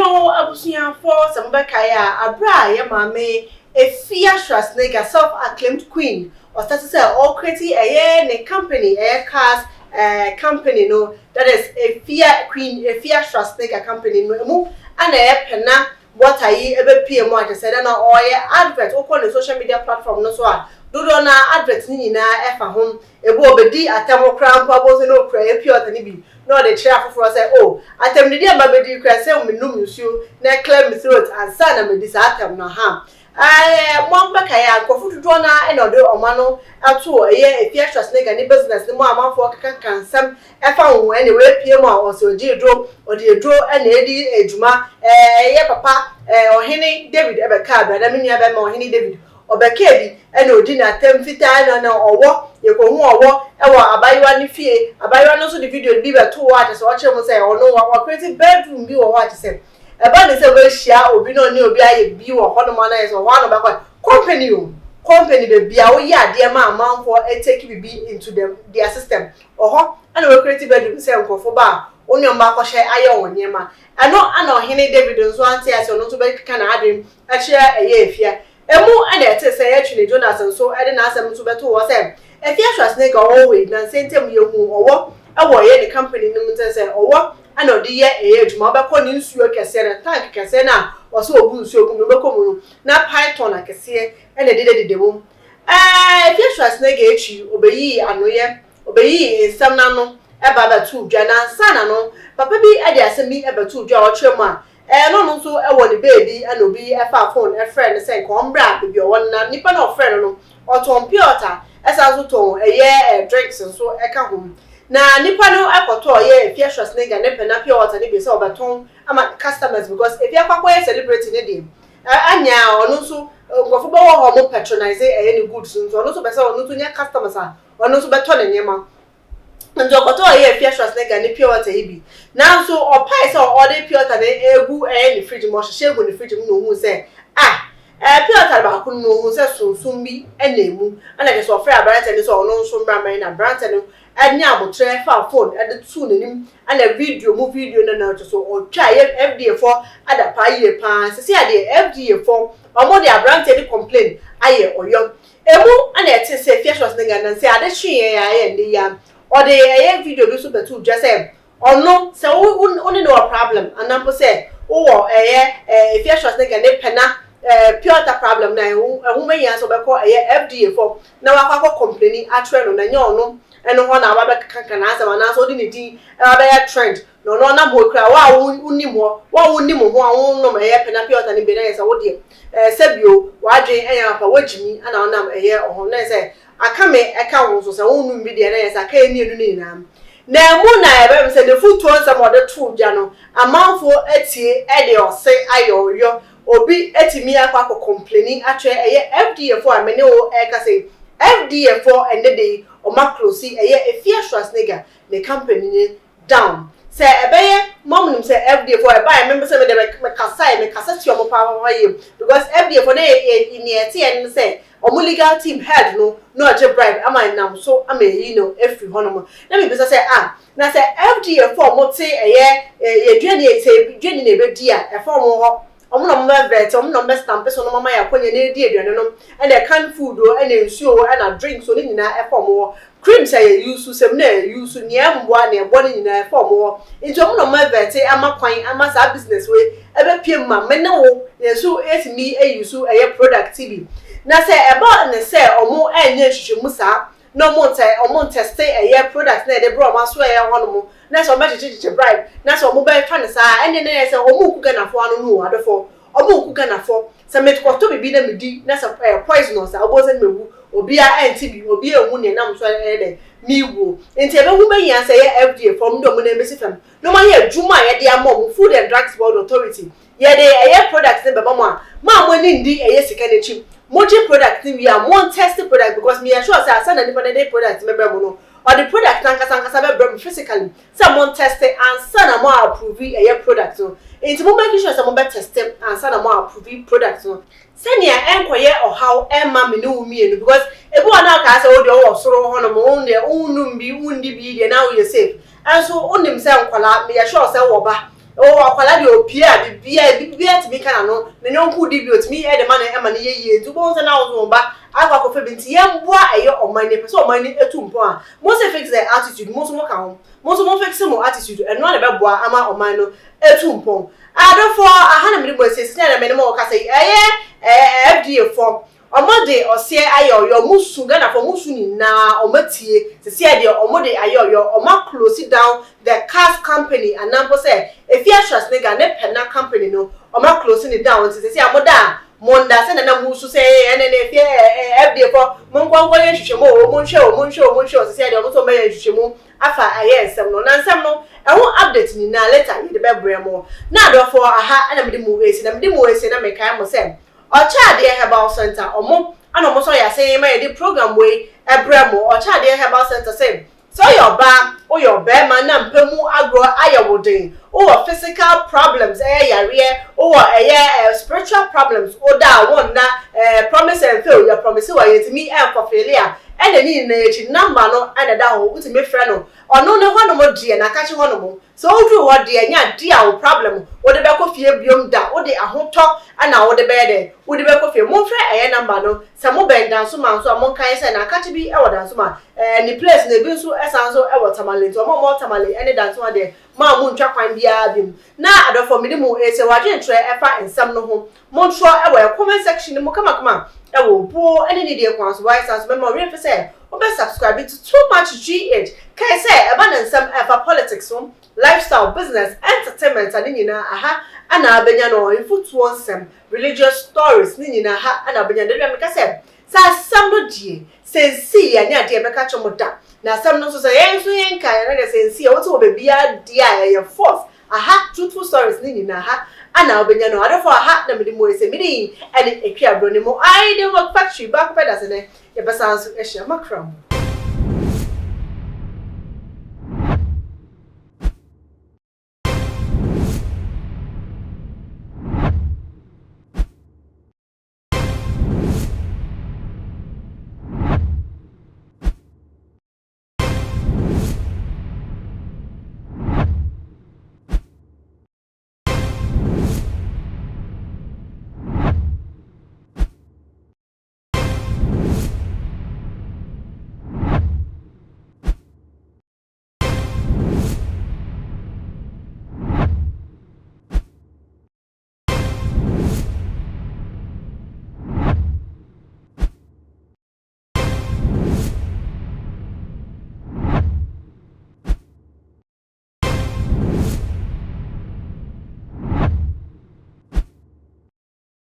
Yo, abusuya for some bakaya, abra, ya mame, a Fia Schwarzenegger self-acclaimed queen, or started to say all crazy a year company, a cars company, no, that is a Fia queen, a Fia Schwarzenegger company, no, and a penna, what I ever PM what I said, and all your advert, or on the social media platform, no so. Do na advert ni na efa hom ebo obedi atamo kran pabo se no kra e pure tani bi no de kira foforo say oh atam ni dia mabedi kra say menum nsuo na clear me throat ansa na me dis atam na ha mo mbaka ya kofu do na e no de omano ato eye Fia Schwarzenegger ni business ni mo amanfo kaka nsam efa ho ene we pie mo a o di dro o di dro e na edi ejuma ye papa ohene David ebeka ba na me nua be ma ohene David Obekebi ene odi na tem fita na owo yekohu owo ewo abayiwa ni fie abayiwa no so the video bi be to wa so che mo say ono wa create bedroom bi wo wa say eba ne say we hia obi no ni obi aye bi wo ho no ma na yeso ho no ba company be bia wo ye ade ma amanfo take bibi into their system oho ene we create bedroom say nkofo ba onyo ma ko hye aye wonyema ano ana ohene David nso ante ase ono so be kana adem a hye eye efia emu ene ete say atwene Jonathan so ede na asem so beto wo say Fia Schwarzenegger always na sentem yehu owo ewo ye the company nim say owo ana odi ye ejuma obekọ ni nsuo kese na tank kese na wo so obu nsuo kum obekọ mu na python akese ene dede mu Fia Schwarzenegger echi obeyi anoye obeyi nsam na no eba ba tu dwa na sana no papa bi ade asem bi eba tu dwa wo twem a no so ewo ni baby and obi efa phone e friend say ko mbra bi o won na nipa na friend no oton piota esa so ton drinks so e ka ho na nipa no akoto Fia Schwarzenegger ne pe na piota ne bi say obeton ama customers because if you akwa celebrate ne dey anya ono so ngofo be wo ho mo patronize ni goods so ono so be say ono so nya customers a ono so beto ne nyema njo koto Fia Schwarzenegger ni pure water ibi now so opai so order pure water na egu ni fridge mo hye ni fridge no hu say pure water ba kun no hu say sunsun bi enemu ana ke so free abrante ni so ono nso mbra man na abrante no anya abotre fa phone ede tu nanim ana video na so otwa FDA for ada pa ye pa se ade FDA for omo de abrante ni complain aye oyo emu ana ete say Fia Schwarzenegger na say ade hwe ya ndi ya or the video do super too just say or no so only no problem and number say oh Fia Schwarzenegger ne pena pure water problem na who may answer be call FDA for na wa complaining atwe no na nya ono eno ho na ba kankan na asa na so di ne din ba trend no na mo kra wa unnim ho no ma pena pure water ne be na yesa wo de sebio wa dwen eya pa wagimi ana onam oho na say akame eka wo so se wonu bi de na yesa ka eni enu ni na mu na ebe se the food to some other two dwa no amanfo atie e de ose ayoyo obi etimi akwa complaining atwe FDA for amene wo eka say FDA for and the o macrosi Fia Schwarzenegger the company ni down say ebeye mom nim say FDA for e buy member say me kasa ti omo pa because FDA for na in e say omo legal team head no aje bribe am nam so am every honomo let me be say na say FDA for mo te duane say duane na be dia e for mo ho omo no me vet omo no me stamp so no mama ya konye na di aduane no and e can food o and nsuo and drink so ni na e for mo cream say use sem na use ni amboa na ebo ni na e for mo into omo no me vet amakwan amasa business we e be piem ma me na wo yeso etimi use product bi na say about ne say omo enye hwehwemu sa no omo test product na de bro ma so hono na so ma chichichi bribe na so omo be fa ne sa ene na say omo kuga na fo anu no adefo omo kuga na fo say me to bibi na medi na say poisonous obo say mewu obi a enti bi obi ewu ne na so de miwo enti ebe hu be yan say FDA from do mo na emesi fam no ma ye adwuma ye de amom Food and Drugs Board Authority ye de products ne beba mo a ma mo ni ndi sika na chim moji product we are one tested product because me sure say asana ni the product me bremo no or the product nkasa be bremo physically someone tested and sana mo approve product so into mo make sure someone be tested and sana mo approve product so senior enkoye or how emma me no mi because ebu na ka say o de o soro ho no mo unde unum bi undi bi de now you safe and so onim say nkwala me sure say wo ba o akwala de opia bibia timi kana no ne nyonku di bi otimi e de man e ma ne ye du bon se na wo ba agwa ko fe binti yemboa eye oman ne pese oman ne etumpo a mo se fix the attitude mo so mo ka ho mo so mo fix mo attitude eno na be boa ama oman no etumpo adofo aha na me bo se na me ne mo ka say FDA form omode ose ayoyo musu Ghana for musu ni na omatie se de omode ayoyo oma close down the cars company and number say if you trust nigga ne pena company no oma close it down se amoda monda se na musu say ene fie FDA for monkwanko ye hwehwemo monhwe se de omo so me hwehwemo afa ayensem no na nsem no eho update ni na later ye de be bremo na adofo aha na me de mu esi na me kan mo say Ochade Herbal Center omo ana omo so ya say ma the program we ebremo Ochade Herbal Center say so your ba o your be man na mpamu agro ayewodin o physical problems yare o spiritual problems o da won na promise and fail your promise wa yetimi e for failure ene ni na echi number no ene da ho utimi frɛ no ono ne ho no mo die na ka che ho no mo so odru ho die nya dia o problem wo de be ko fie biom da wo de ahoto ana wo de be de wo de be ko fie mo frɛ number no se mo ben dan so man so mo kan se na ka che bi e wo dan so ma ni place na bi so esan so e wo tamale to mo tamale ene dan so de ma mo ntwa kwan bia bim na adofo me de mo e se wadwe ntre e fa ensam no ho mo ntro e wo comment section mo kama ewo bo ene ni de kwan so why sans me mo refer say obe subscribe to Too Much GH kai say eba na nsam efa politics lifestyle business entertainment and nyina aha ana abenya no infoto nsam religious stories nyina ha ana abenya de me ka say sa sam no die sensi ya nya de me ka chomo da na sam no so say yenso yenka ya na sensi ya woto obebia dia ya force aha truthful stories nyina ha ana obenya no adofo aha na me de mo ese me de ene etwa bro ni mo I dey work factory back pedal se ne ye besanso ehia makram